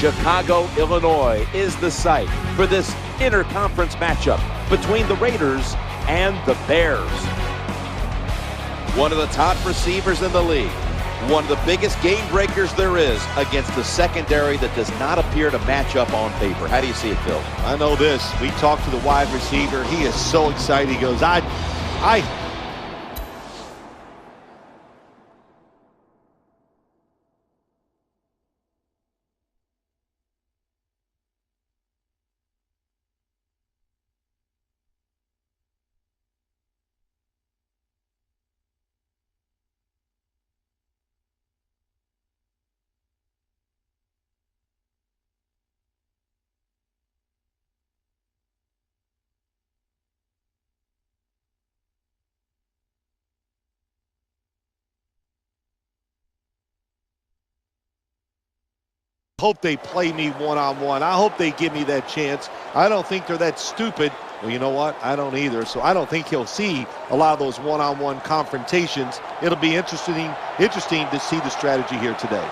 Chicago, Illinois is the site for this interconference matchup between the Raiders and the Bears. One of the top receivers in the league. One of the biggest game breakers there is against the secondary that does not appear to match up on paper. How do you see it, Phil? I know this. We talked to the wide receiver. He is so excited. He goes, I hope they play me one-on-one. I hope they give me that chance. I don't think they're that stupid. Well, you know what? I don't either. So I don't think he'll see a lot of those one-on-one confrontations. It'll be interesting to see the strategy here today.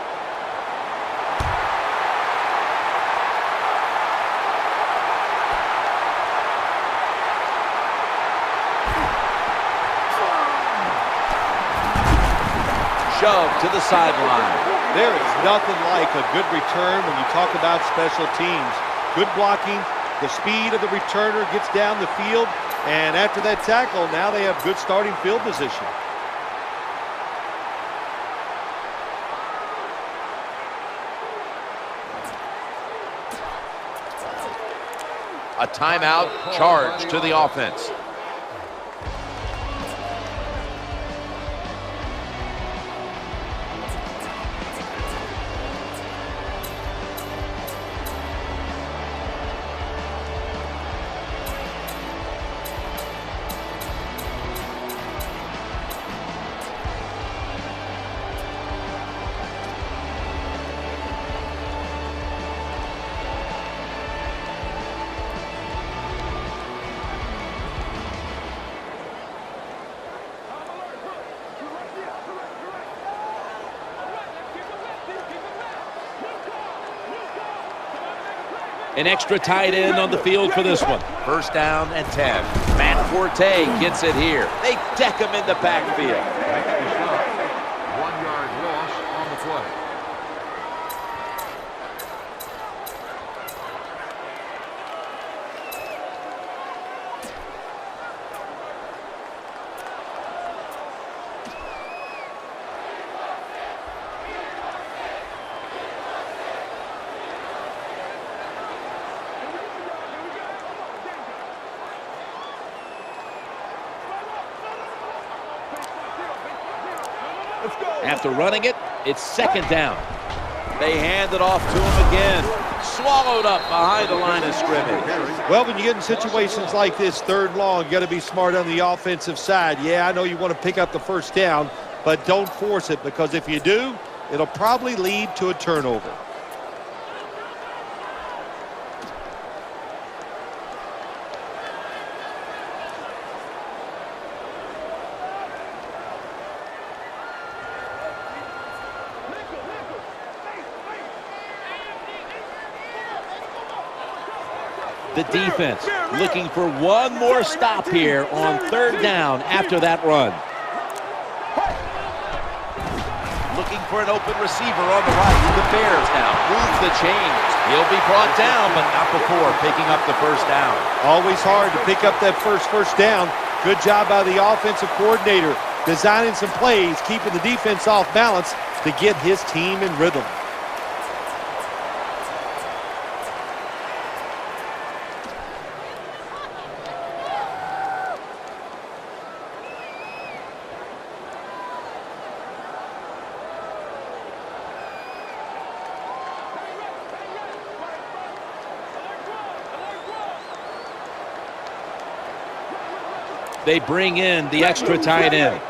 Shove to the sideline. There is nothing like a good return when you talk about special teams. Good blocking, the speed of the returner gets down the field, and after that tackle, now they have good starting field position. A timeout charge to the offense. An extra tight end on the field for this one. First down and 10. Matt Forte gets it here. They deck him in the backfield. Makes the stop. 1 yard loss on the play. After running it, it's second down. They hand it off to him again. Swallowed up behind the line of scrimmage. Well, when you get in situations like this, third long, you got to be smart on the offensive side. Yeah, I know you want to pick up the first down, but don't force it, because if you do, it'll probably lead to a turnover. The defense looking for one more stop here on third down after that run. Looking for an open receiver on the right. The Bears now move the chains. He'll be brought down, but not before picking up the first down. Always hard to pick up that first down. Good job by the offensive coordinator, designing some plays, keeping the defense off balance to get his team in rhythm. They bring in the extra tight end.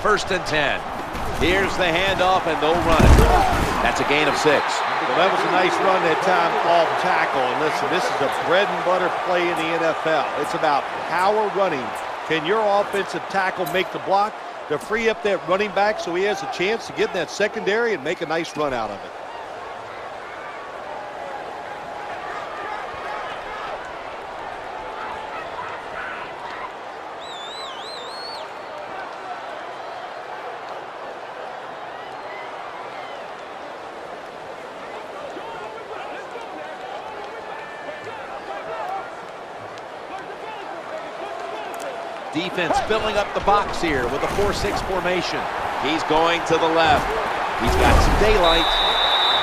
First and 10. Here's the handoff, and they'll run it. That's a gain of 6. Well, that was a nice run that time off tackle. And listen, this is a bread and butter play in the NFL. It's about power running. Can your offensive tackle make the block to free up that running back so he has a chance to get in that secondary and make a nice run out of it? Defense filling up the box here with a 4-6 formation. He's going to the left. He's got some daylight.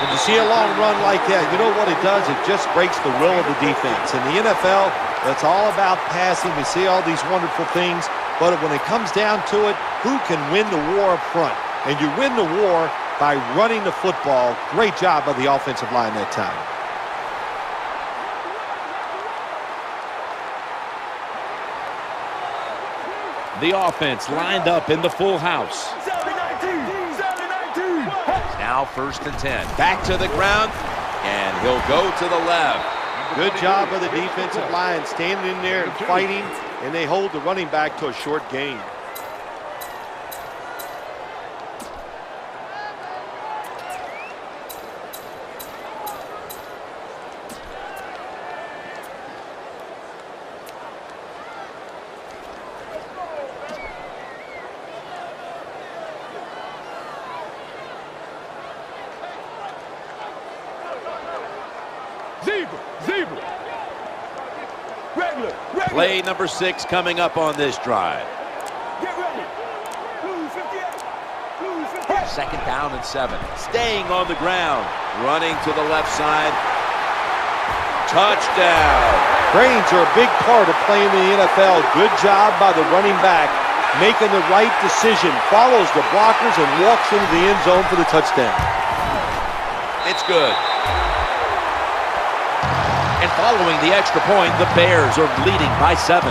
When you see a long run like that, you know what it does? It just breaks the will of the defense. In the NFL, that's all about passing. We see all these wonderful things, but when it comes down to it, who can win the war up front? And you win the war by running the football. Great job by the offensive line that time. The offense lined up in the full house. Now 1st and 10. Back to the ground, and he'll go to the left. Good job by the defensive line, standing in there and fighting, and they hold the running back to a short gain. Play number 6 coming up on this drive. Get ready. 2nd down and 7. Staying on the ground. Running to the left side. Touchdown. Brains are a big part of playing in the NFL. Good job by the running back, making the right decision. Follows the blockers and walks into the end zone for the touchdown. It's good. And following the extra point, the Bears are leading by 7.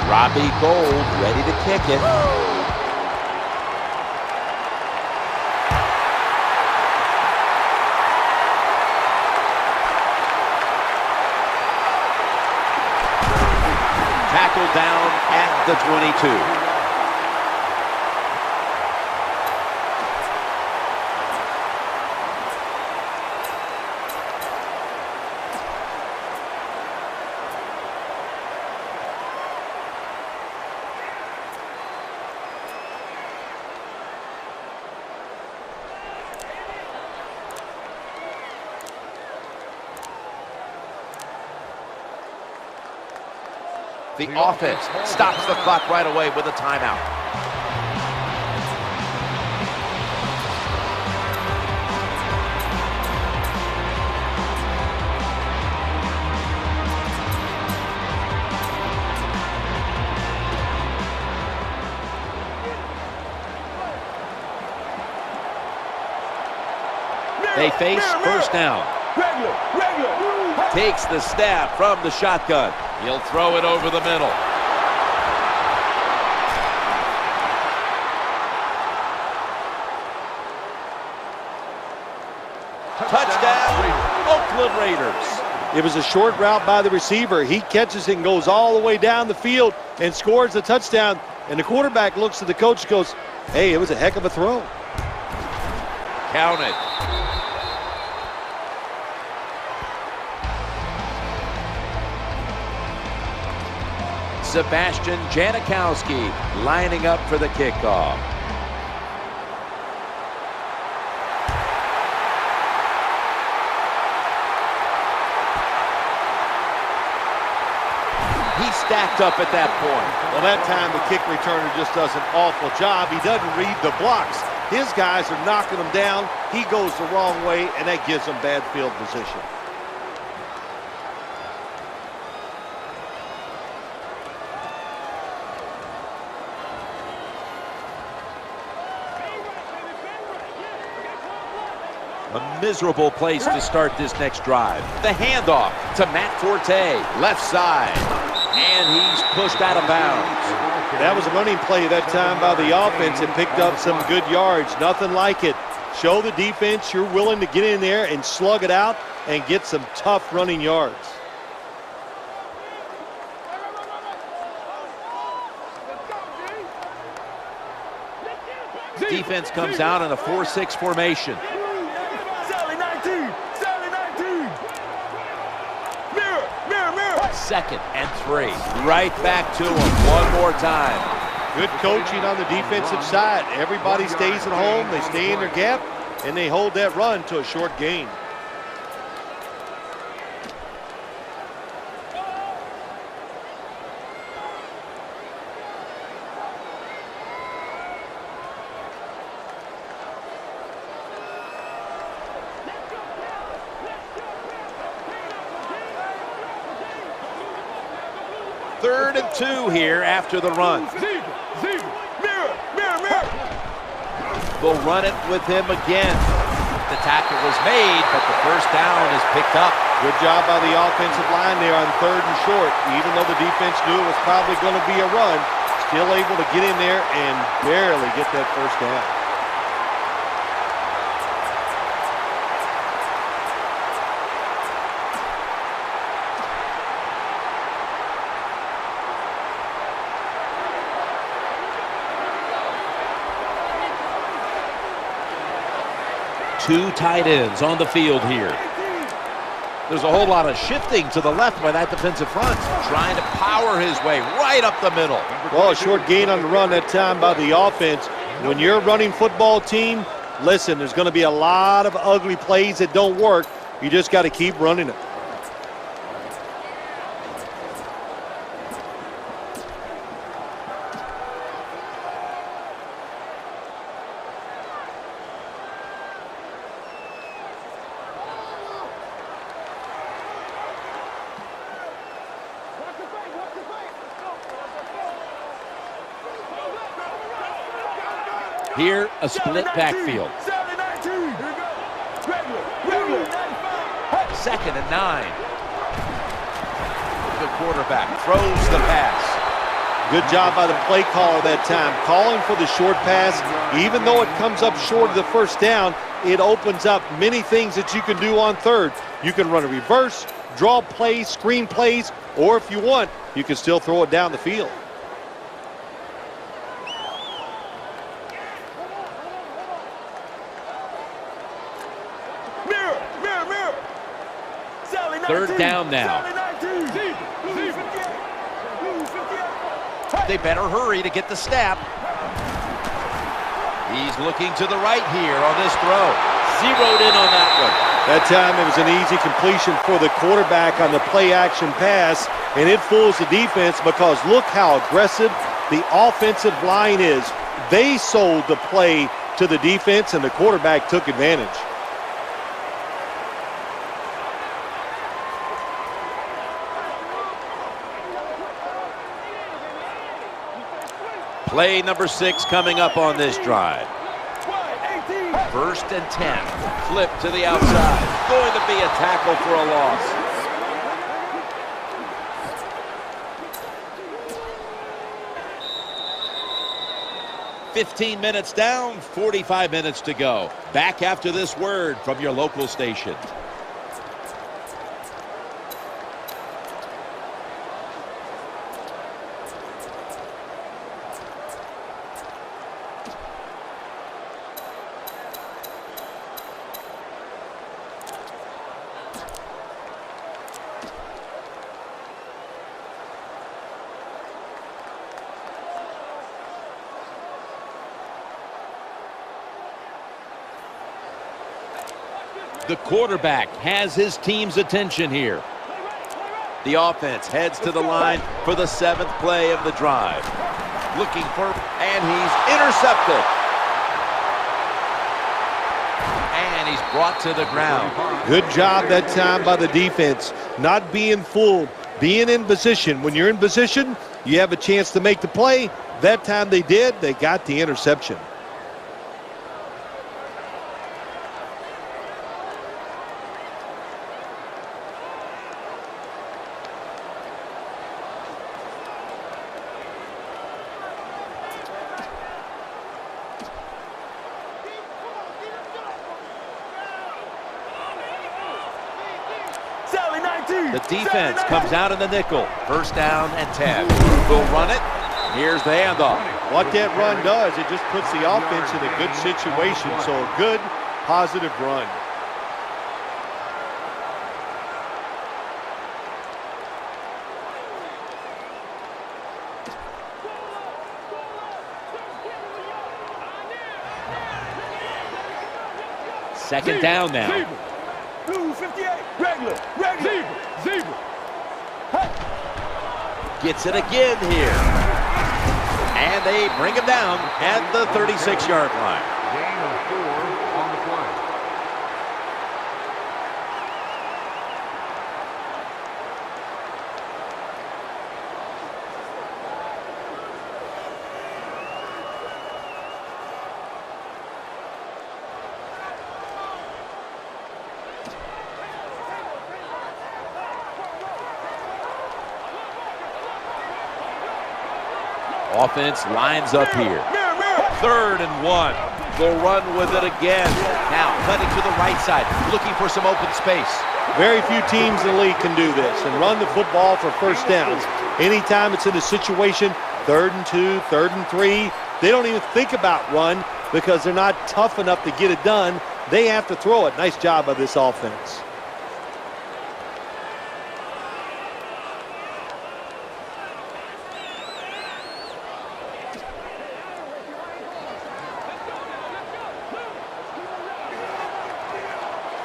Robbie Gould ready to kick it. Tackled down at the 22. The offense stops the clock right away with a timeout. They face 1st down. Takes the snap from the shotgun. He'll throw it over the middle. Touchdown, Oakland Raiders. It was a short route by the receiver. He catches it and goes all the way down the field and scores the touchdown. And the quarterback looks at the coach and goes, hey, it was a heck of a throw. Count it. Sebastian Janikowski lining up for the kickoff. He's stacked up at that point. Well, that time the kick returner just does an awful job. He doesn't read the blocks. His guys are knocking him down. He goes the wrong way, and that gives him bad field position. A miserable place to start this next drive. The handoff to Matt Forte, left side. And he's pushed out of bounds. That was a running play that time by the offense and picked up some good yards. Nothing like it. Show the defense you're willing to get in there and slug it out and get some tough running yards. Defense comes out in a 4-6 formation. 2nd and 3. Right back to him one more time. Good coaching on the defensive side. Everybody stays at home. They stay in their gap, and they hold that run to a short gain. 3rd and 2 here after the run. They'll run it with him again. The tackle was made, but the first down is picked up. Good job by the offensive line there on 3rd and short. Even though the defense knew it was probably going to be a run, still able to get in there and barely get that first down. Two tight ends on the field here. There's a whole lot of shifting to the left by that defensive front. Trying to power his way right up the middle. Well, a short gain on the run that time by the offense. When you're a running football team, listen, there's going to be a lot of ugly plays that don't work. You just got to keep running it. Here, a split backfield. 2nd and 9. The quarterback throws the pass. Good job by the play caller that time, calling for the short pass. Even though it comes up short of the first down, it opens up many things that you can do on 3rd. You can run a reverse, draw plays, screen plays, or if you want, you can still throw it down the field. Third down now. They better hurry to get the snap. He's looking to the right here on this throw. Zeroed in on that one. That time it was an easy completion for the quarterback on the play-action pass, and it fools the defense because look how aggressive the offensive line is. They sold the play to the defense, and the quarterback took advantage. Play number 6 coming up on this drive. 1st and 10. Flip to the outside. Going to be a tackle for a loss. "15 minutes down, 45 minutes to go." Back after this word from your local station. The quarterback has his team's attention here. The offense heads to the line for the 7th play of the drive. Looking for, and he's intercepted. And he's brought to the ground. Good job that time by the defense. Not being fooled, being in position. When you're in position, you have a chance to make the play. That time they did. They got the interception. The defense comes out in the nickel. 1st down and 10. We'll run it. Here's the handoff. What that run does, it just puts the offense in a good situation. So a good, positive run. Second down now. Blue 58, regular, zebra. Gets it again here. And they bring him down at the 36-yard line. Gain of 4 on the play. Offense lines up here. 3rd and 1. They'll run with it again. Now cutting to the right side, looking for some open space. Very few teams in the league can do this and run the football for first downs. Anytime it's in a situation, 3rd and 2, 3rd and 3, they don't even think about run because they're not tough enough to get it done. They have to throw it. Nice job by this offense.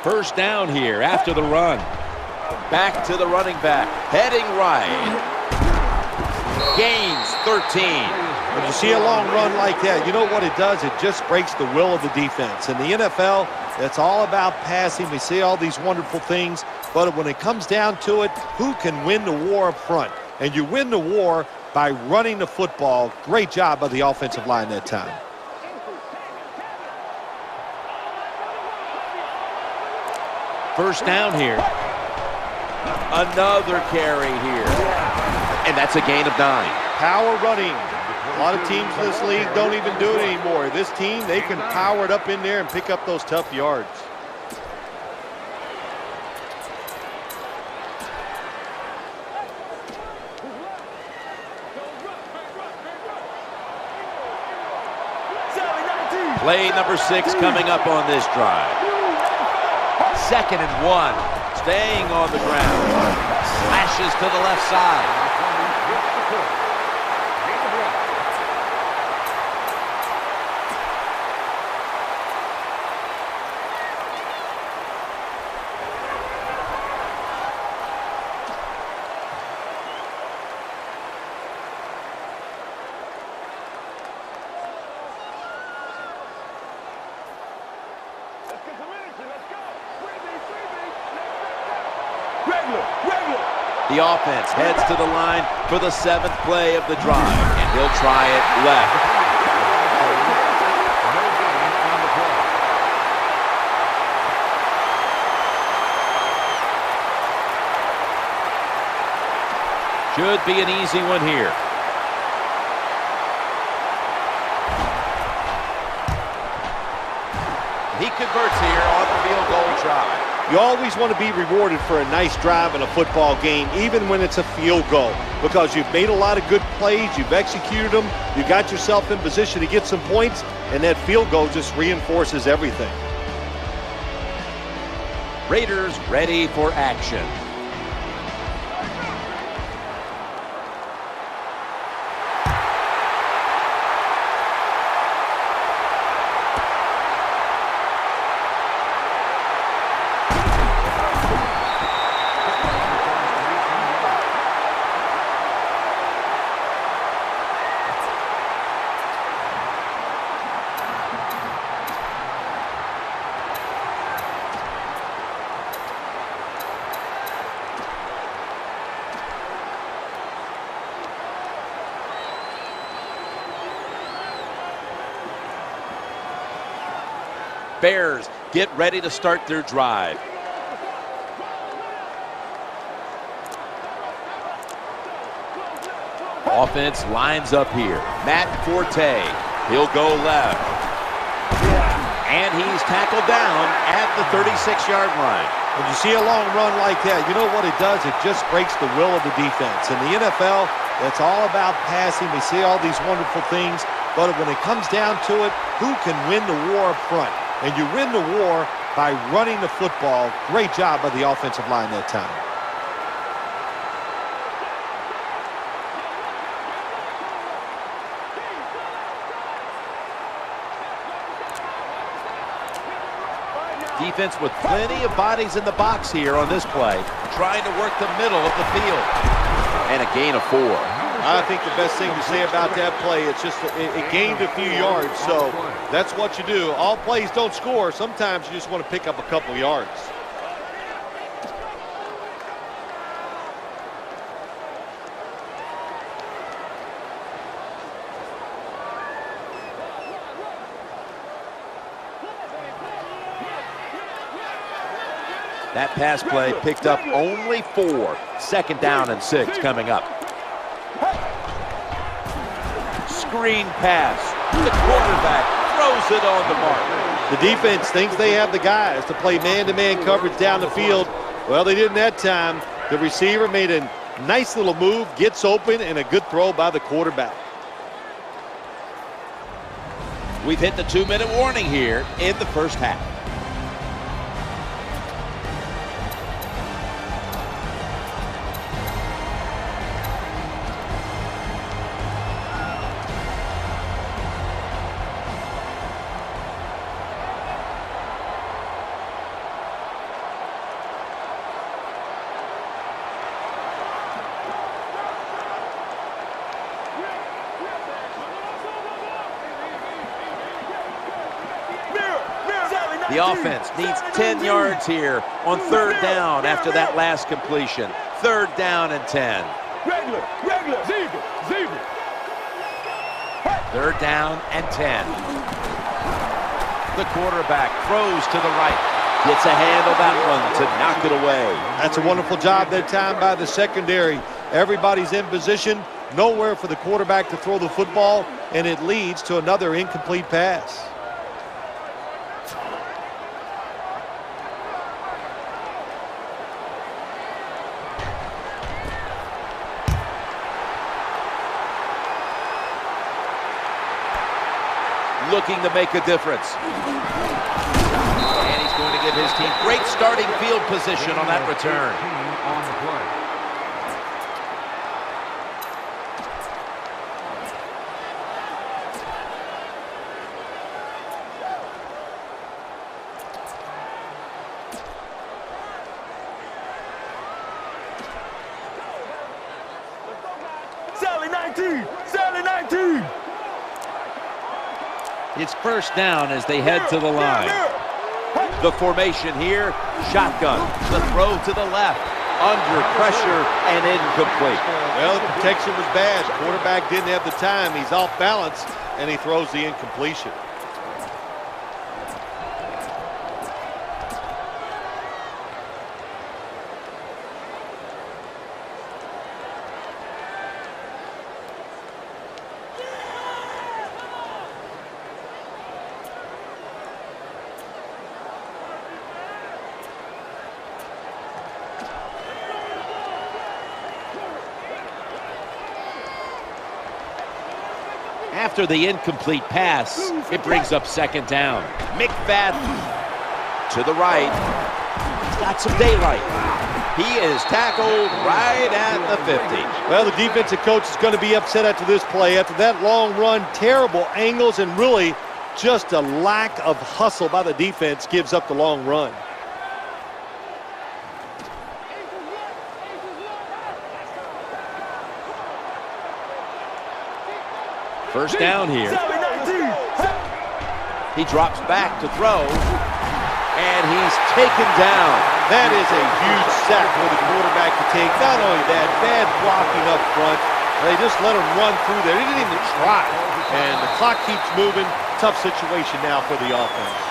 First down here after the run. Back to the running back. Heading right. Gains 13. When you see a long run like that, you know what it does? It just breaks the will of the defense. In the NFL, it's all about passing. We see all these wonderful things, but when it comes down to it, who can win the war up front? And you win the war by running the football. Great job by the offensive line that time. First down here. Another carry here. And that's a gain of 9. Power running. A lot of teams in this league don't even do it anymore. This team, they can power it up in there and pick up those tough yards. Play number 6 coming up on this drive. 2nd and 1. Staying on the ground. Slashes to the left side. The offense heads to the line for the 7th play of the drive, and he'll try it left. Should be an easy one here. He converts here on the field goal try. You always want to be rewarded for a nice drive in a football game, even when it's a field goal, because you've made a lot of good plays, you've executed them, you got yourself in position to get some points, and that field goal just reinforces everything. Raiders ready for action. Bears get ready to start their drive. Offense lines up here. Matt Forte. He'll go left. And he's tackled down at the 36-yard line. When you see a long run like that, you know what it does? It just breaks the will of the defense. In the NFL, it's all about passing. We see all these wonderful things, but when it comes down to it, who can win the war up front? And you win the war by running the football. Great job by the offensive line that time. Defense with plenty of bodies in the box here on this play, trying to work the middle of the field. And a gain of 4. I think the best thing to say about that play, it's just it gained a few yards, so that's what you do. All plays don't score. Sometimes you just want to pick up a couple yards. That pass play picked up only 4. 2nd down and 6 coming up. screen pass. The quarterback throws it on the mark. The defense thinks they have the guys to play man-to-man coverage down the field. Well, they didn't that time. The receiver made a nice little move, gets open, and a good throw by the quarterback. We've hit the 2-minute warning here in the first half. The offense needs 10 yards here on 3rd down after that last completion. 3rd down and 10. Regular, zebra. 3rd down and 10. The quarterback throws to the right. Gets a hand on that one to knock it away. That's a wonderful job that time by the secondary. Everybody's in position. Nowhere for the quarterback to throw the football, and it leads to another incomplete pass. Looking to make a difference. And he's going to give his team great starting field position on that return. On the play. Sally 19. It's 1st down as they head to the line. The formation here, shotgun. The throw to the left, under pressure and incomplete. Well, the protection was bad. The quarterback didn't have the time. He's off balance, and he throws the incompletion. After the incomplete pass, it brings up 2nd down. McFadden to the right. He's got some daylight. He is tackled right at the 50. Well, the defensive coach is going to be upset after this play. After that long run, terrible angles, and really just a lack of hustle by the defense gives up the long run. First down here. He drops back to throw, and he's taken down. That is a huge sack for the quarterback to take. Not only that, bad blocking up front. They just let him run through there. He didn't even try. And the clock keeps moving. Tough situation now for the offense.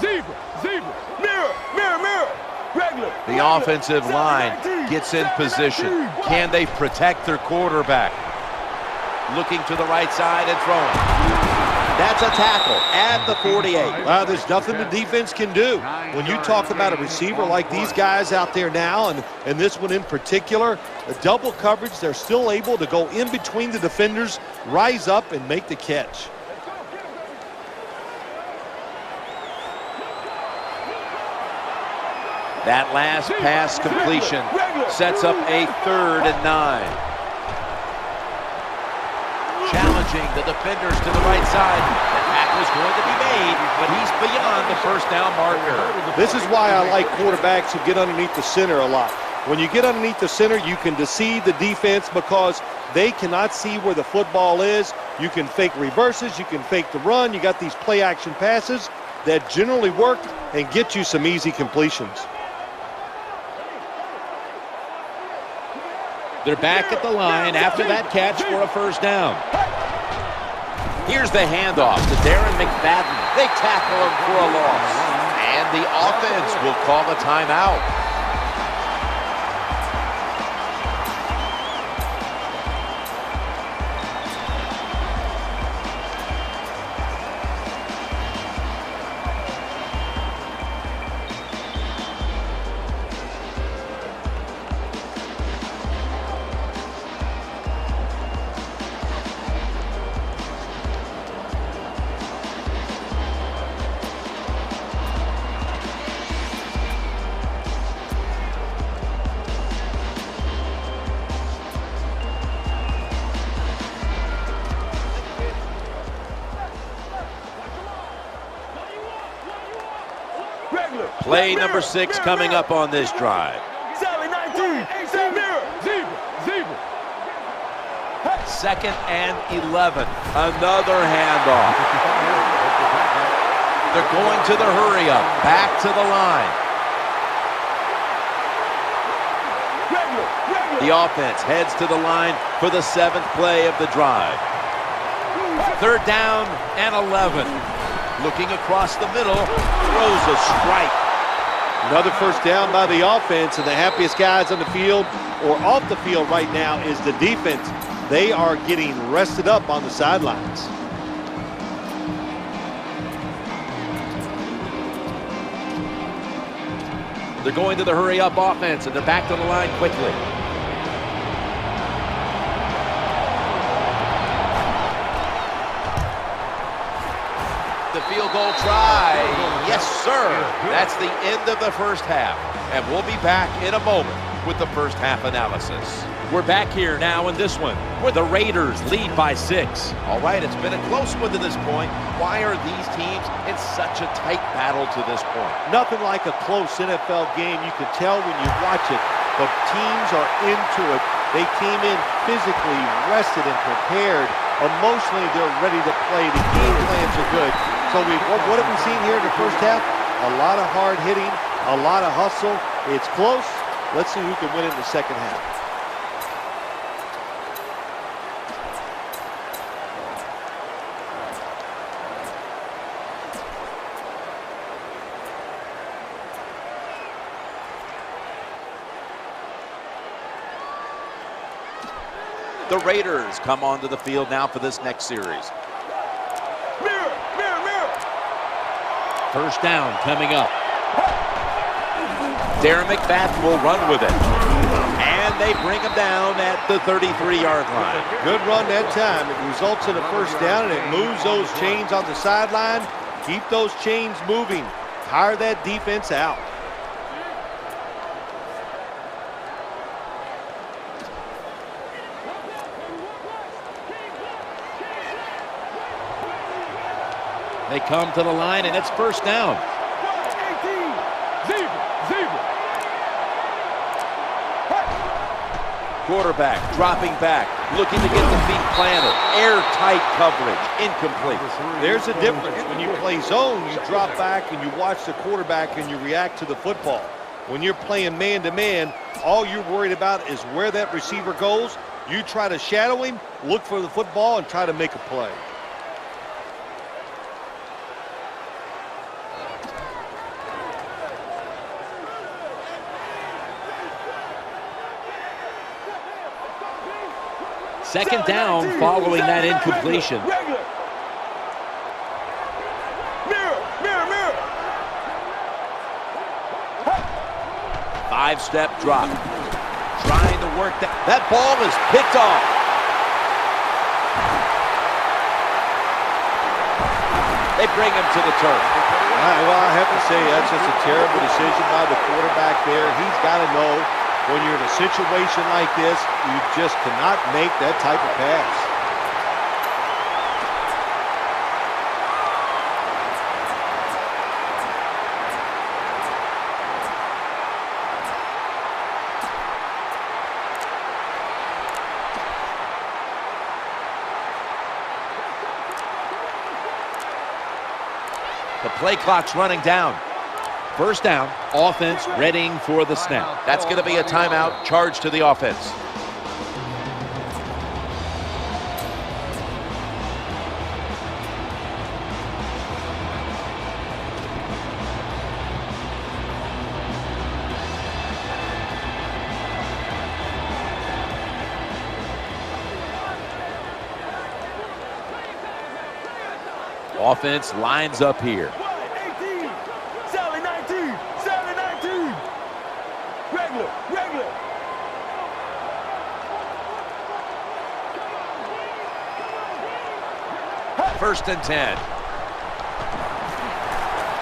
Zebra. Mirror. Regular. The offensive line gets in position. Can they protect their quarterback? Looking to the right side and throwing. That's a tackle at the 48. Well, there's nothing the defense can do. When you talk about a receiver like these guys out there now, and this one in particular, the double coverage, they're still able to go in between the defenders, rise up, and make the catch. That last pass completion sets up a 3rd and 9. Challenging the defenders to the right side. The tackle is going to be made, but he's beyond the 1st down marker. This is why I like quarterbacks who get underneath the center a lot. When you get underneath the center, you can deceive the defense because they cannot see where the football is. You can fake reverses. You can fake the run. You got these play-action passes that generally work and get you some easy completions. They're back at the line after that catch for a first down. Here's the handoff to Darren McFadden. They tackle him for a loss. And the offense will call a timeout. Play number 6 coming up on this drive. Sally 19. Zebra. Second and 11. Another handoff. They're going to the hurry up. Back to the line. The offense heads to the line for the 7th play of the drive. Third down and 11. Looking across the middle, throws a strike. Another first down by the offense, and the happiest guys on the field or off the field right now is the defense. They are getting rested up on the sidelines. They're going to the hurry-up offense, and they're back to the line quickly. The field goal try. Yes, sir. That's the end of the first half. And we'll be back in a moment with the first half analysis. We're back here now in this one where the Raiders lead by 6. All right, it's been a close one to this point. Why are these teams in such a tight battle to this point? Nothing like a close NFL game. You can tell when you watch it. The teams are into it. They came in physically rested and prepared. Emotionally, they're ready to play. The game plans are good. So what have we seen here in the first half? A lot of hard hitting, a lot of hustle. It's close. Let's see who can win in the second half. The Raiders come onto the field now for this next series. Mirror. First down coming up. Darren McFadden will run with it. And they bring him down at the 33-yard line. Good run that time. It results in a first down, and it moves those chains on the sideline. Keep those chains moving. Tire that defense out. They come to the line, and it's first down. 18. Zebra. Quarterback dropping back, looking to get the feet planted. Airtight coverage, incomplete. There's a difference. When you play zone, you drop back and you watch the quarterback and you react to the football. When you're playing man-to-man, all you're worried about is where that receiver goes. You try to shadow him, look for the football, and try to make a play. Second down following that incompletion. Mirror. 5-step drop. Trying to work that. That ball is picked off. They bring him to the turf. Well, I have to say that's just a terrible decision by the quarterback there. He's got to know when you're in a situation like this, you just cannot make that type of pass. The play clock's running down. First down, offense readying for the snap. That's going to be a timeout charged to the offense. Offense lines up here. 18. Sally 19. Sally 19. Regular. First and 10.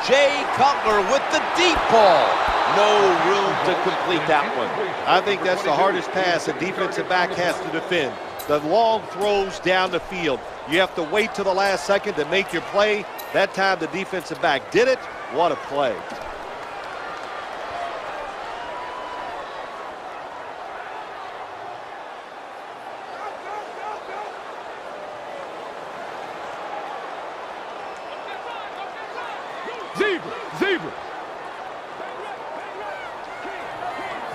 Jay Cutler with the deep ball. No room to complete that one. I think that's the hardest pass a defensive back has to defend. The long throws down the field. You have to wait till the last second to make your play. That time the defensive back did it. What a play. Zebra.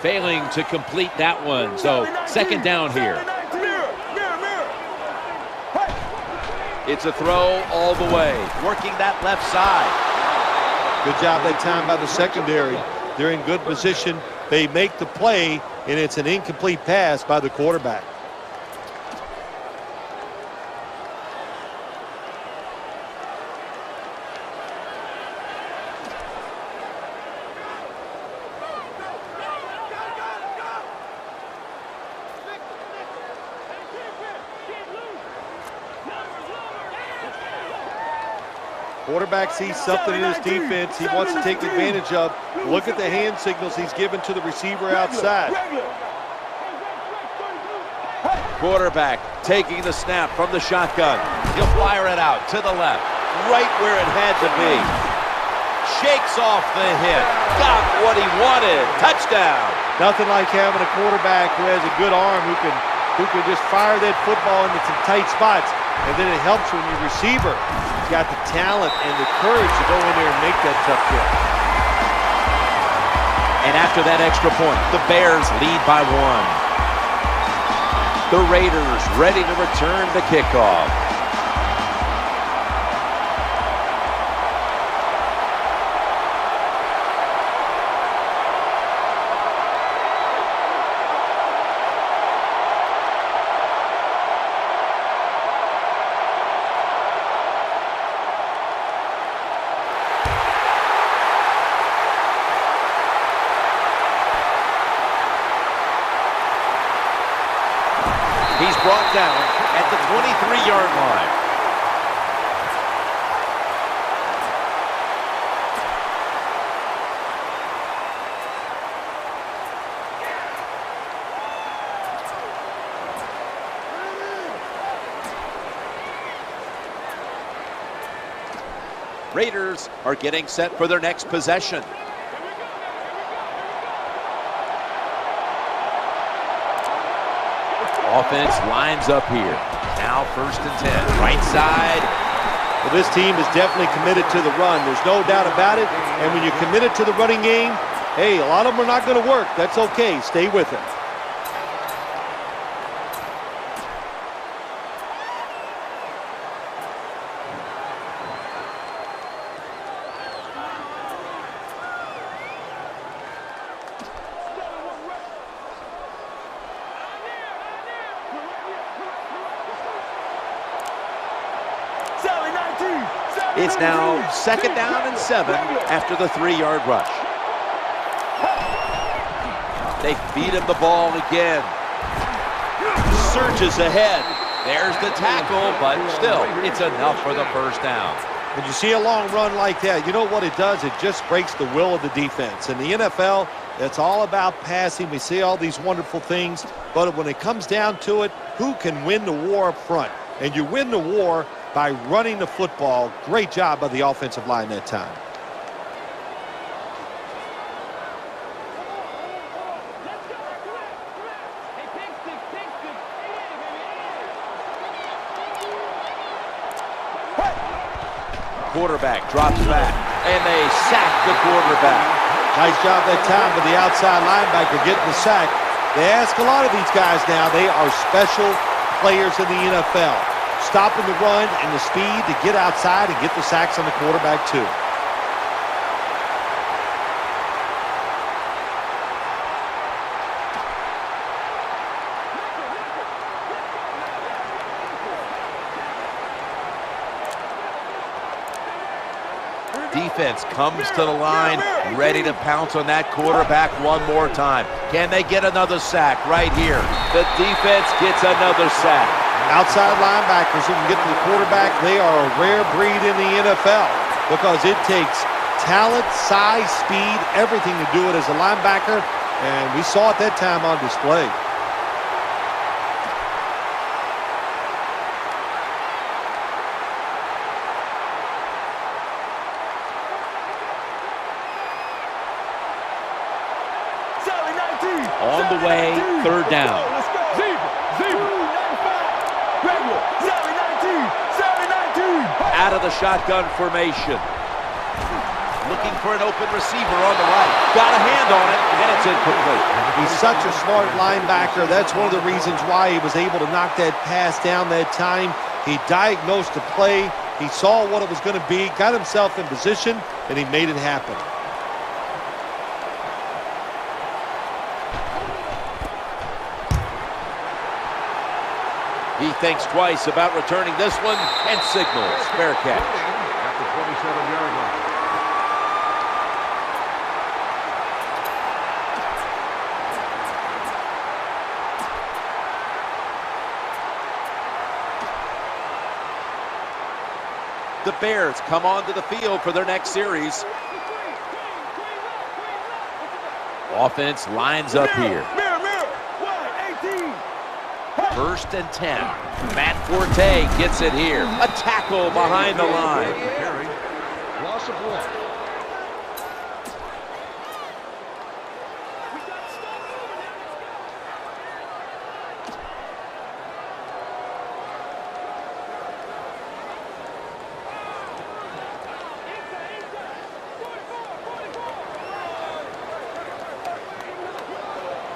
Failing to complete that one. So second down here. Mirror. It's a throw all the way. Working that left side. Good job that time by the secondary. They're in good position. They make the play, and it's an incomplete pass by the quarterback. Quarterback sees something in his defense he wants to take advantage of. Look at the hand signals he's given to the receiver outside. Quarterback taking the snap from the shotgun. He'll fire it out to the left, right where it had to be. Shakes off the hit. Got what he wanted. Touchdown. Nothing like having a quarterback who has a good arm who can just fire that football into some tight spots. And then it helps when your receiver has got the talent and the courage to go in there and make that tough catch. And after that extra point, the Bears lead by 1. The Raiders ready to return the kickoff. He's brought down at the 23-yard line. Raiders are getting set for their next possession. Offense lines up here. Now first and 10. Right side. Well, this team is definitely committed to the run. There's no doubt about it. And when you're committed to the running game, hey, a lot of them are not going to work. That's okay. Stay with it. It's now second down and 7 after the 3-yard rush. They feed him the ball again. Surges ahead. There's the tackle, but still, it's enough for the first down. When you see a long run like that, you know what it does? It just breaks the will of the defense. In the NFL, it's all about passing. We see all these wonderful things, but when it comes down to it, who can win the war up front? And you win the war by running the football. Great job by the offensive line that time. quarterback drops back, and they sack the quarterback. Nice job that time with the outside linebacker getting the sack. They ask a lot of these guys now. They are special players in the NFL. Stopping the run and the speed to get outside and get the sacks on the quarterback too. Defense comes to the line, ready to pounce on that quarterback one more time. Can they get another sack right here? The defense gets another sack. Outside linebackers who can get to the quarterback, they are a rare breed in the NFL because it takes talent, size, speed, everything to do it as a linebacker, and we saw it that time on display. On the way, third down. Out of the shotgun formation. Looking for an open receiver on the right. Got a hand on it, and it's incomplete. He's such a smart linebacker. That's one of the reasons why he was able to knock that pass down that time. He diagnosed the play. He saw what it was going to be, got himself in position, and he made it happen. He thinks twice about returning this one and signals fair catch. At the 27-yard line. The Bears come onto the field for their next series. Offense lines up here. First and 10. Matt Forte gets it here. A tackle behind the line. Carry. Loss of one.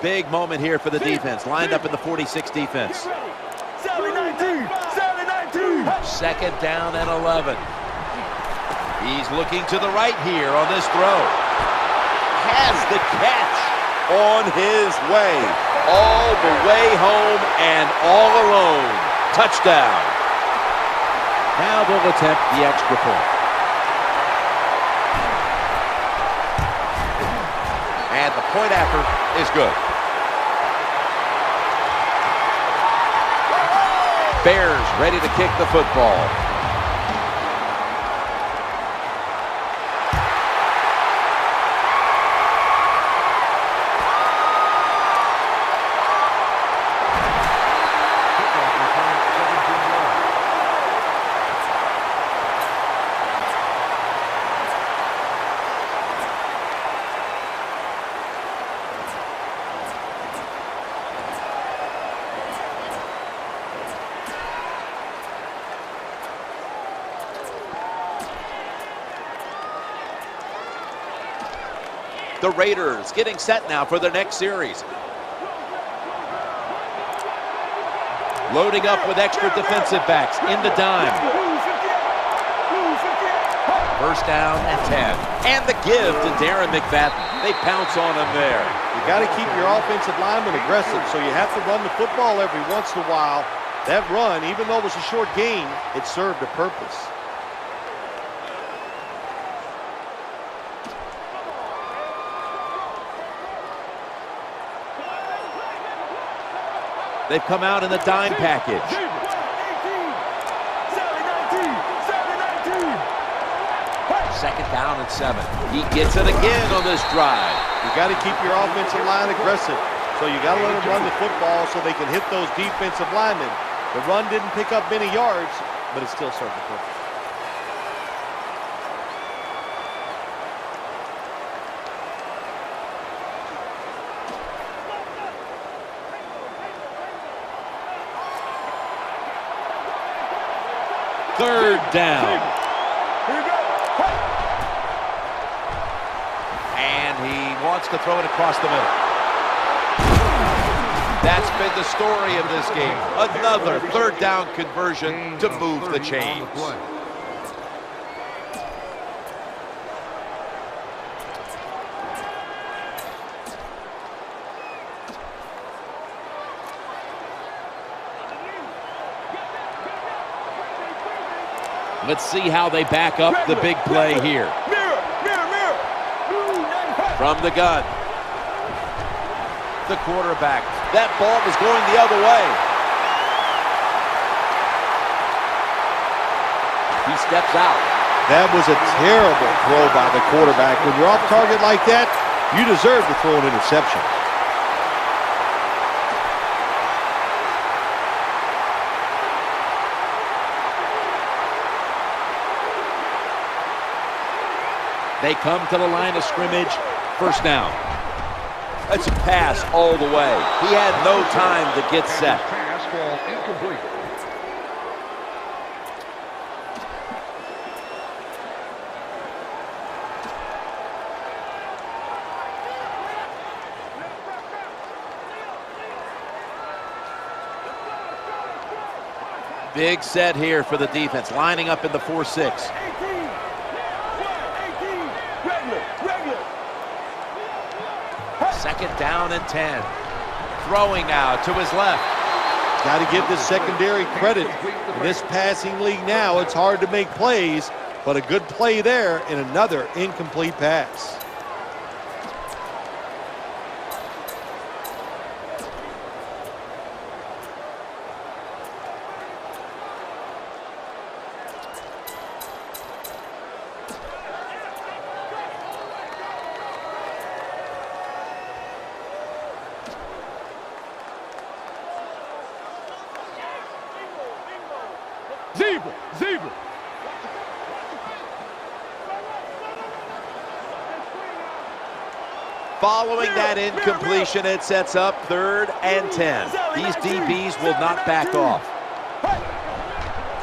Big moment here for the defense. Lined up in the 46 defense. Second down and 11. He's looking to the right here on this throw. Has the catch on his way. All the way home and all alone. Touchdown. Now they'll attempt the extra point. And the point after is good. Bears ready to kick the football. The Raiders getting set now for their next series. Loading up with extra defensive backs in the dime. First down and 10. And the give to Darren McFadden. They pounce on him there. You got to keep your offensive lineman aggressive, so you have to run the football every once in a while. That run, even though it was a short game, it served a purpose. They've come out in the dime package. Second down and 7. He gets it again on this drive. You got to keep your offensive line aggressive. So you got to let them run the football so they can hit those defensive linemen. The run didn't pick up many yards, but it still served the purpose. Third down. Here we go. wants to throw it across the middle. That's been the story of this game. Another third down conversion to move the chains. Let's see how they back up the big play here. From the gun. The quarterback. That ball was going the other way. He steps out. That was a terrible throw by the quarterback. When you're off target like that, you deserve to throw an interception. They come to the line of scrimmage. First down. That's a pass all the way. He had no time to get set. Pass ball incomplete. Big set here for the defense, lining up in the 4-6. Second down and 10. Throwing now to his left. Got to give this secondary credit. In this passing league now, it's hard to make plays, but a good play there and another incomplete pass. Zebra. Following that incompletion, it sets up 3rd and 10. These DBs will not back off.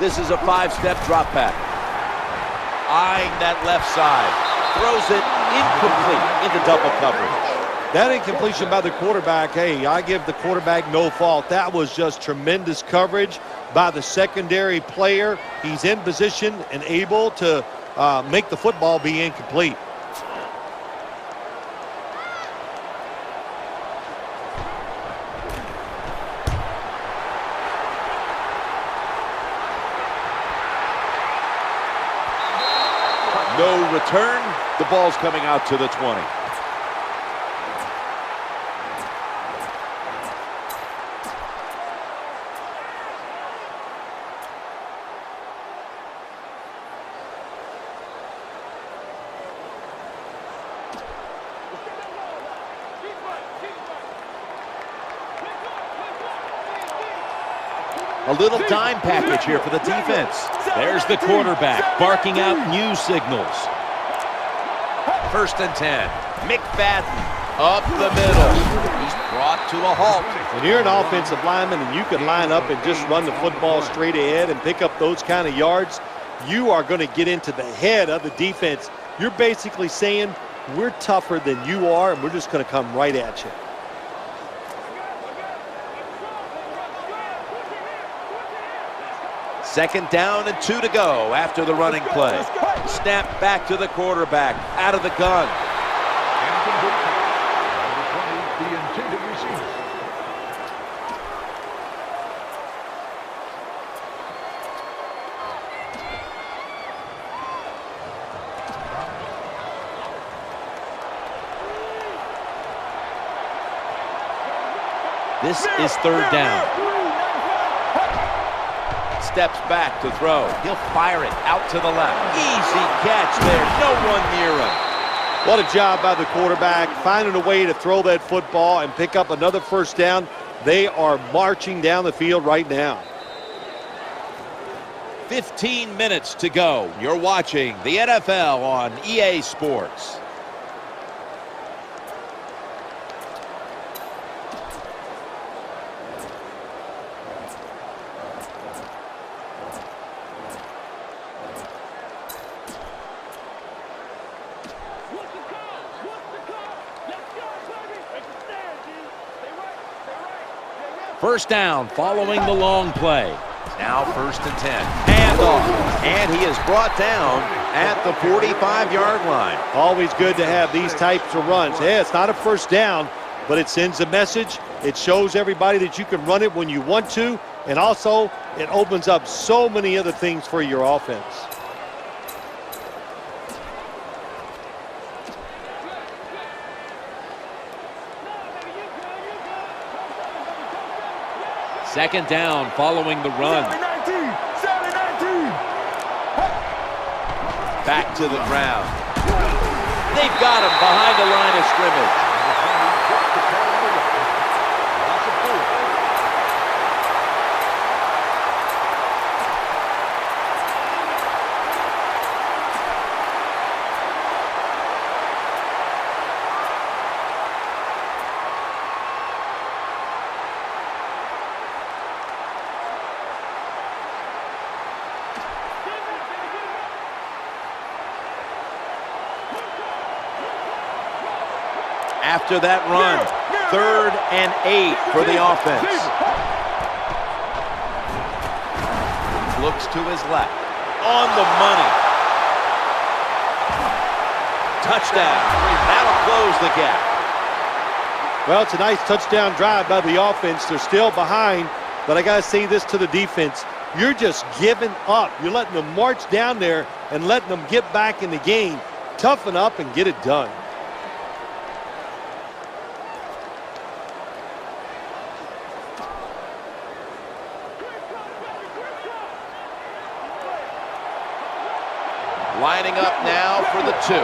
This is a 5-step drop back. Eyeing that left side. Throws it incomplete into double coverage. That incompletion by the quarterback, hey, I give the quarterback no fault. That was just tremendous coverage by the secondary player. He's in position and able to make the football be incomplete. No return. The ball's coming out to the 20. A little dime package here for the defense. There's the quarterback barking out new signals. 1st and 10. McFadden up the middle. He's brought to a halt. When you're an offensive lineman and you can line up and just run the football straight ahead and pick up those kind of yards, you are going to get into the head of the defense. You're basically saying, we're tougher than you are, and we're just going to come right at you. Second down and 2 to go after the running play. Snap back to the quarterback, out of the gun. The intended receiver. This is 3rd down. Steps back to throw. He'll fire it out to the left. Easy catch there. No one near him. What a job by the quarterback, finding a way to throw that football and pick up another 1st down. They are marching down the field right now. 15 minutes to go. You're watching the NFL on EA Sports. First down following the long play. Now 1st and 10. Handoff. And he is brought down at the 45-yard line. Always good to have these types of runs. Yeah, it's not a first down, but it sends a message. It shows everybody that you can run it when you want to, and also it opens up so many other things for your offense. Second down following the run. Back to the ground. They've got him behind the line of scrimmage. After that run, 3rd and 8 for the offense. Looks to his left. On the money. Touchdown. That'll close the gap. Well, it's a nice touchdown drive by the offense. They're still behind, but I got to say this to the defense. You're just giving up. You're letting them march down there and letting them get back in the game. Toughen up and get it done. Lining up now for the 2.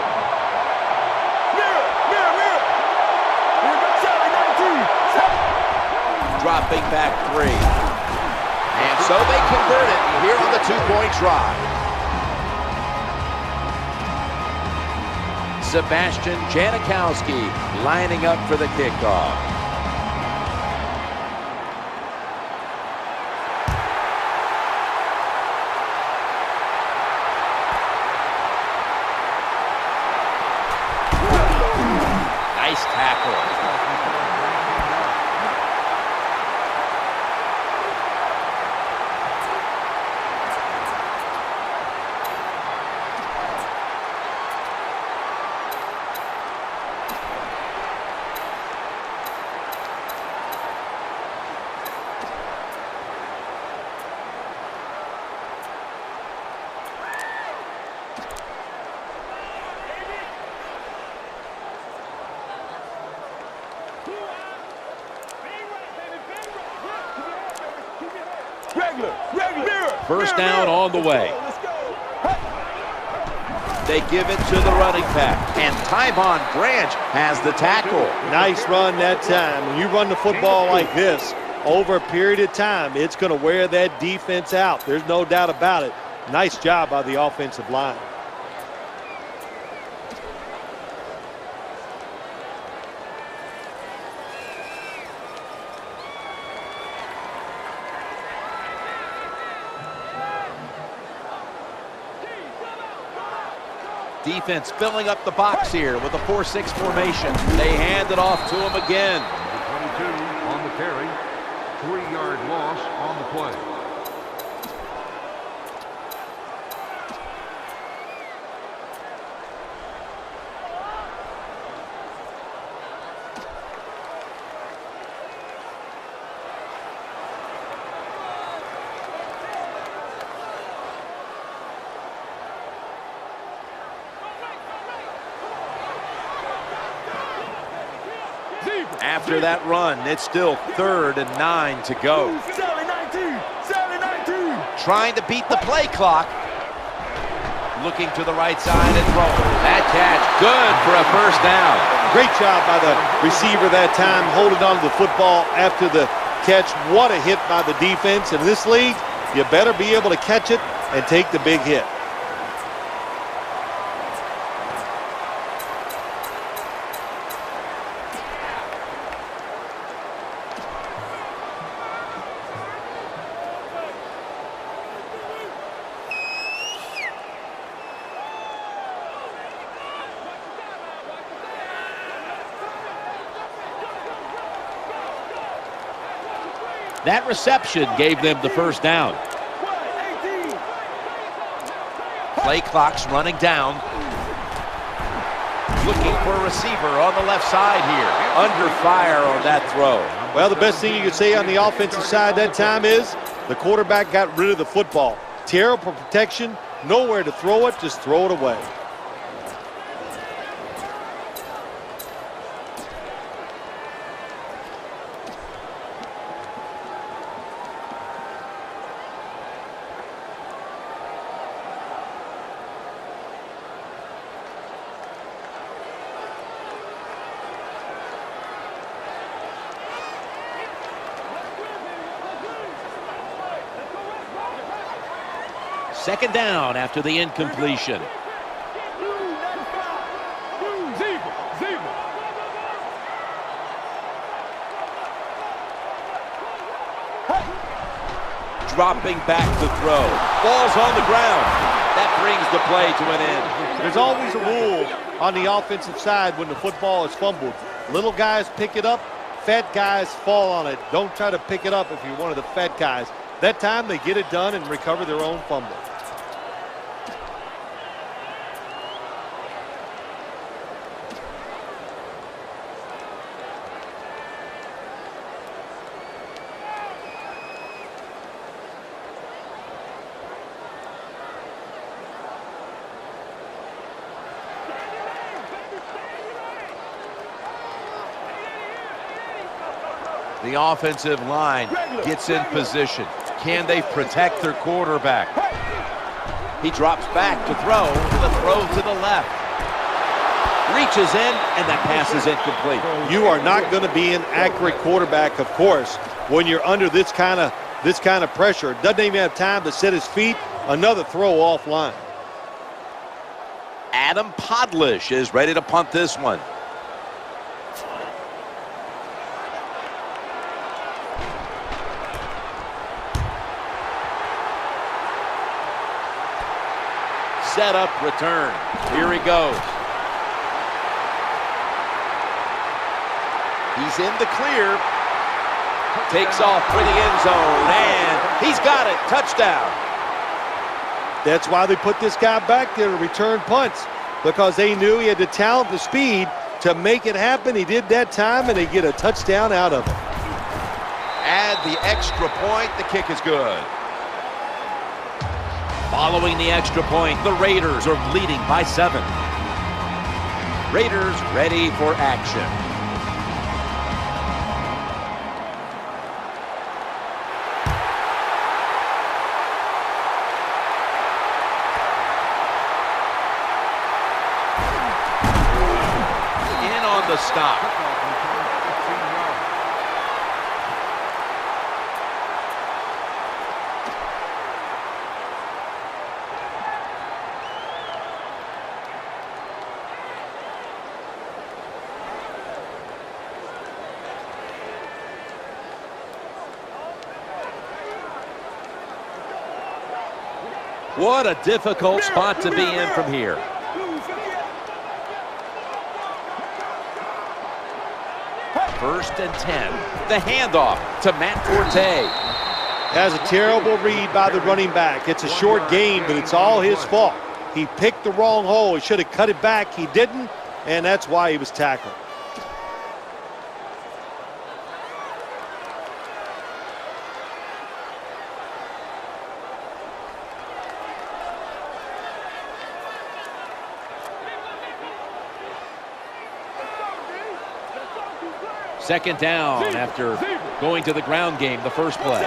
Dropping back 3. And so they convert it here on the 2-point try. Sebastian Janikowski lining up for the kickoff. Nice tackle. First down on the way. They give it to the running back. And Tyvon Branch has the tackle. Nice run that time. When you run the football like this, over a period of time, it's going to wear that defense out. There's no doubt about it. Nice job by the offensive line. Defense filling up the box here with a 4-6 formation. They hand it off to him again. Number 22 on the carry. 3-yard loss on the play. After that run, it's still 3rd and 9 to go. Trying to beat the play clock. Looking to the right side and throwing. That catch, good for a first down. Great job by the receiver that time, holding on to the football after the catch. What a hit by the defense. In this league, you better be able to catch it and take the big hit. That reception gave them the first down. Play clock's running down. Looking for a receiver on the left side here. Under fire on that throw. Well, the best thing you could say on the offensive side that time is the quarterback got rid of the football. Terrible protection, nowhere to throw it, just throw it away. Second down after the incompletion. Dropping back to throw. Ball's on the ground. That brings the play to an end. There's always a rule on the offensive side when the football is fumbled. Little guys pick it up, fat guys fall on it. Don't try to pick it up if you're one of the fat guys. That time they get it done and recover their own fumble. The offensive line gets in position. Can they protect their quarterback? He drops back to throw. The throw to the left. Reaches in, and that pass is incomplete. You are not going to be an accurate quarterback, of course, when you're under this kind of pressure. Doesn't even have time to set his feet. Another throw offline. Adam Podlish is ready to punt this one. Set up, return. Here he goes. He's in the clear. Takes off for the end zone, and he's got it. Touchdown. That's why they put this guy back there to return punts, because they knew he had the talent, the speed to make it happen. He did that time, and they get a touchdown out of it. Add the extra point. The kick is good. Following the extra point, the Raiders are leading by 7. Raiders ready for action. In on the stop. What a difficult spot to be in from here. First and 10. The handoff to Matt Forte. Has a terrible read by the running back. It's a short game, but it's all his fault. He picked the wrong hole. He should have cut it back. He didn't, and that's why he was tackled. Second down after going to the ground game the first play.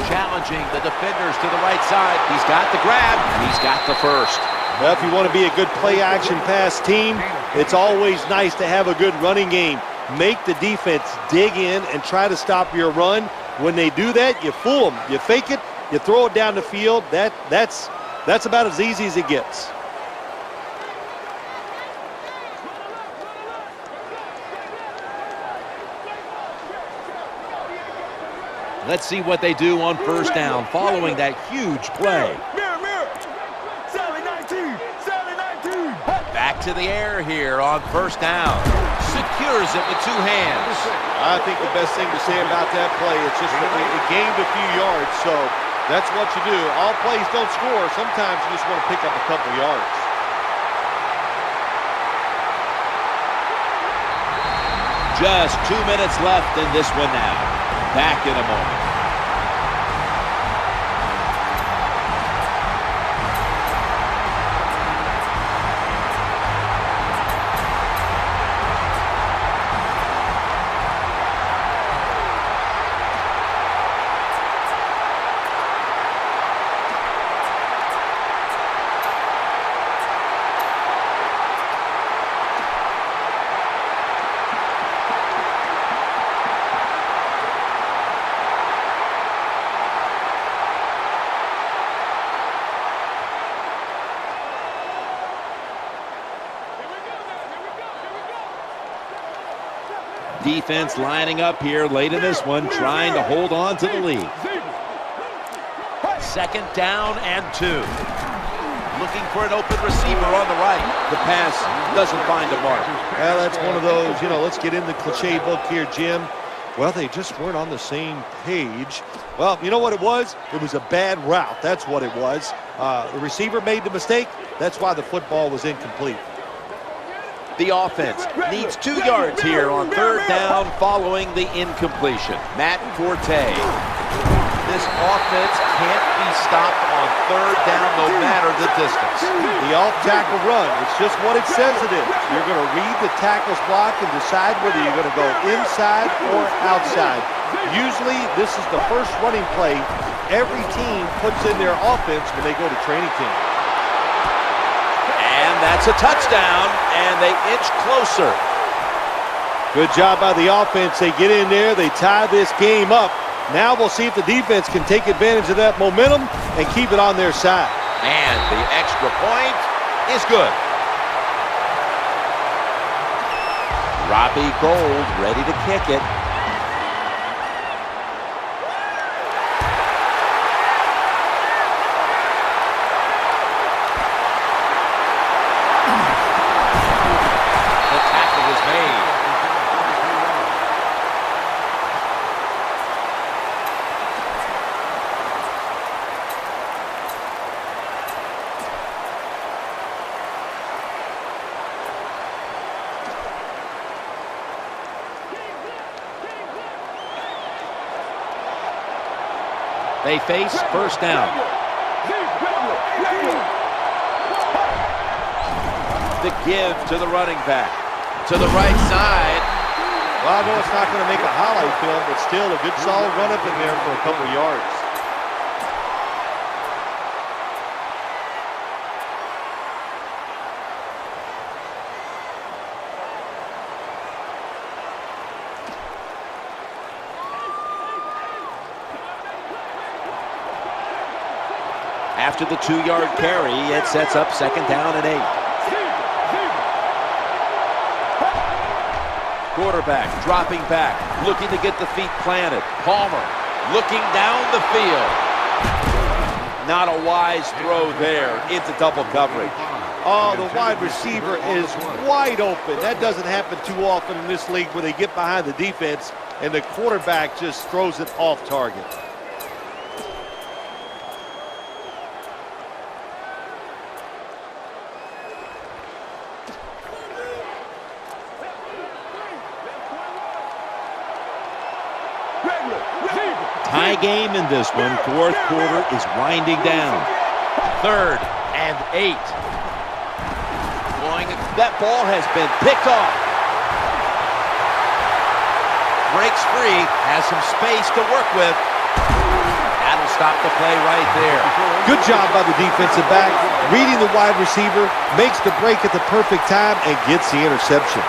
Challenging the defenders to the right side. He's got the grab. He's got the first. Well, if you want to be a good play-action pass team, it's always nice to have a good running game. Make the defense dig in and try to stop your run. When they do that, you fool them. You fake it, you throw it down the field. That's about as easy as it gets. Let's see what they do on first down following that huge play. Back to the air here on first down. secures it with 2 hands. I think the best thing to say about that play, it's just that it gained a few yards, so that's what you do. All plays don't score. Sometimes you just want to pick up a couple yards. Just 2 minutes left in this one now. Back in a moment. Defense lining up here late in this one, trying to hold on to the lead. 2nd down and 2. Looking for an open receiver on the right. The pass doesn't find a mark. Well, that's one of those, let's get in the cliche book here, Jim. Well, they just weren't on the same page. Well, you know what it was? It was a bad route. That's what it was. The receiver made the mistake. That's why the football was incomplete. The offense needs 2 yards here on 3rd down following the incompletion. Matt Forte. This offense can't be stopped on 3rd down no matter the distance. The off-tackle run, it's just what it says it is. You're going to read the tackle's block and decide whether you're going to go inside or outside. Usually, this is the first running play every team puts in their offense when they go to training camp. And that's a touchdown, and they inch closer. Good job by the offense. They get in there, they tie this game up. Now we'll see if the defense can take advantage of that momentum and keep it on their side. And the extra point is good. Robbie Gould ready to kick it. They face 1st down. The give to the running back. To the right side. Well, I know it's not going to make a highlight film, but still a good solid run up in there for a couple yards. After the 2-yard carry, it sets up 2nd down and 8. Quarterback dropping back, looking to get the feet planted. Palmer looking down the field. Not a wise throw there into double coverage. Oh, the wide receiver is wide open. That doesn't happen too often in this league where they get behind the defense and the quarterback just throws it off target. Tie game in this one. 4th quarter is winding down. 3rd and 8. That ball has been picked off. Breaks free, has some space to work with. That'll stop the play right there. Good job by the defensive back. Reading the wide receiver, makes the break at the perfect time, and gets the interception.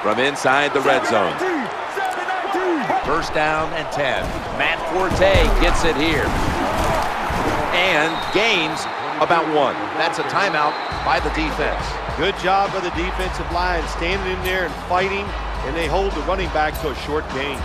From inside the red zone. 1st down and 10. Matt Forte gets it here. And gains about 1. That's a timeout by the defense. Good job by the defensive line, standing in there and fighting, and they hold the running back to a short gain.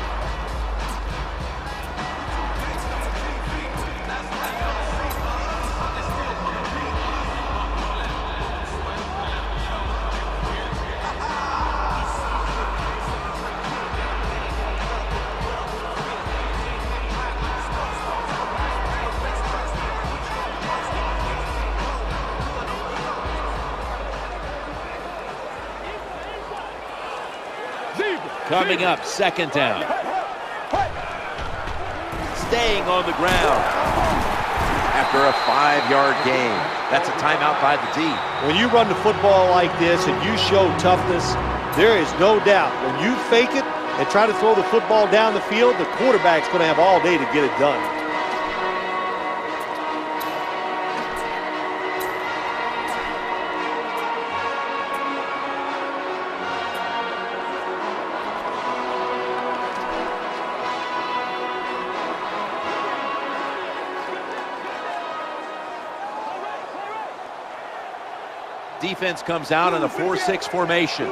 Coming up, second down. Staying on the ground after a 5-yard gain. That's a timeout by the D. When you run the football like this and you show toughness, there is no doubt when you fake it and try to throw the football down the field, the quarterback's going to have all day to get it done. Defense comes out in a 4-6 formation.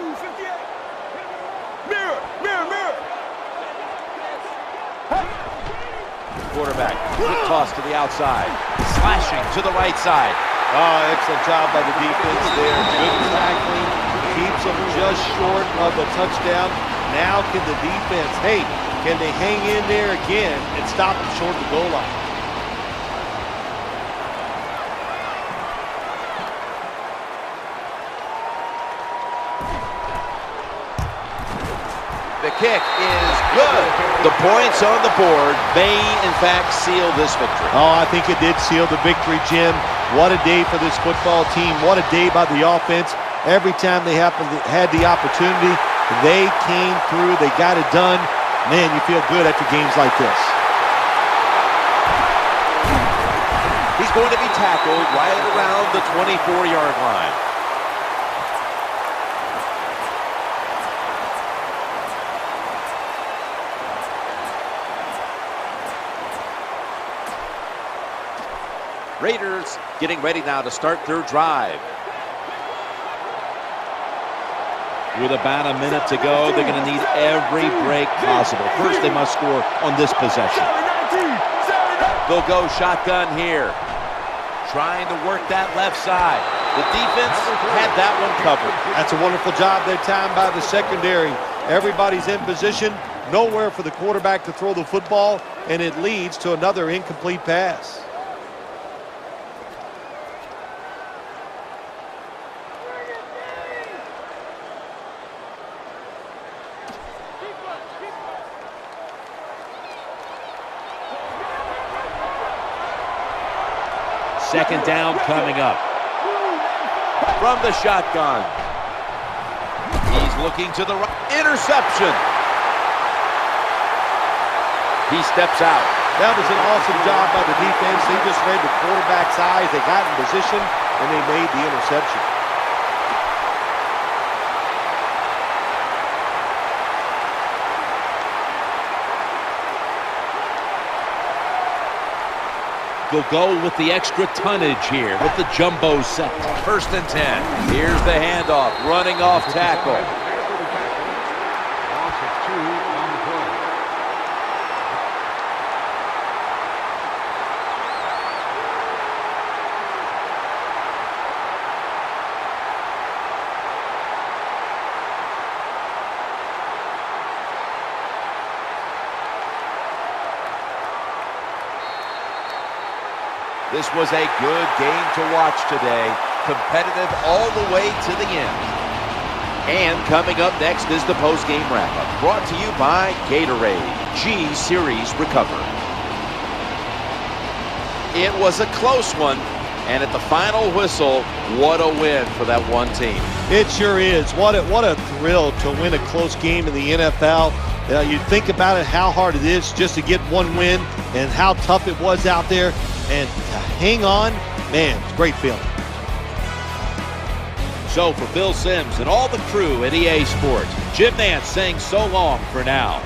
Quarterback, quick toss to the outside, slashing to the right side. Oh, excellent job by the defense there. Good tackling, keeps them just short of the touchdown. Now can the defense, can they hang in there again and stop them short of the goal line? The kick is good. The points on the board may, in fact, seal this victory. Oh, I think it did seal the victory, Jim. What a day for this football team. What a day by the offense. Every time they had the opportunity, they came through. They got it done. Man, you feel good after games like this. He's going to be tackled right around the 24-yard line. Raiders getting ready now to start their drive. With about a minute to go, they're going to need every break possible. First, they must score on this possession. They'll go shotgun here. Trying to work that left side. The defense had that one covered. That's a wonderful job that time by the secondary. Everybody's in position. Nowhere for the quarterback to throw the football, and it leads to another incomplete pass. Second down coming up. From the shotgun. He's looking to the right. Interception. He steps out. That was an awesome job by the defense. They just read the quarterback's eyes. They got in position, and they made the interception. They'll go with the extra tonnage here with the jumbo set. First and 10. Here's the handoff, running off tackle. Loss of 2 on the play. This was a good game to watch today. Competitive all the way to the end. And coming up next is the post-game wrap-up. Brought to you by Gatorade. G-Series Recover. It was a close one. And at the final whistle, what a win for that one team. It sure is. What a thrill to win a close game in the NFL. You think about it, how hard it is just to get one win and how tough it was out there. And to hang on, man, it's a great feeling. So for Bill Sims and all the crew at EA Sports, Jim Nance saying so long for now.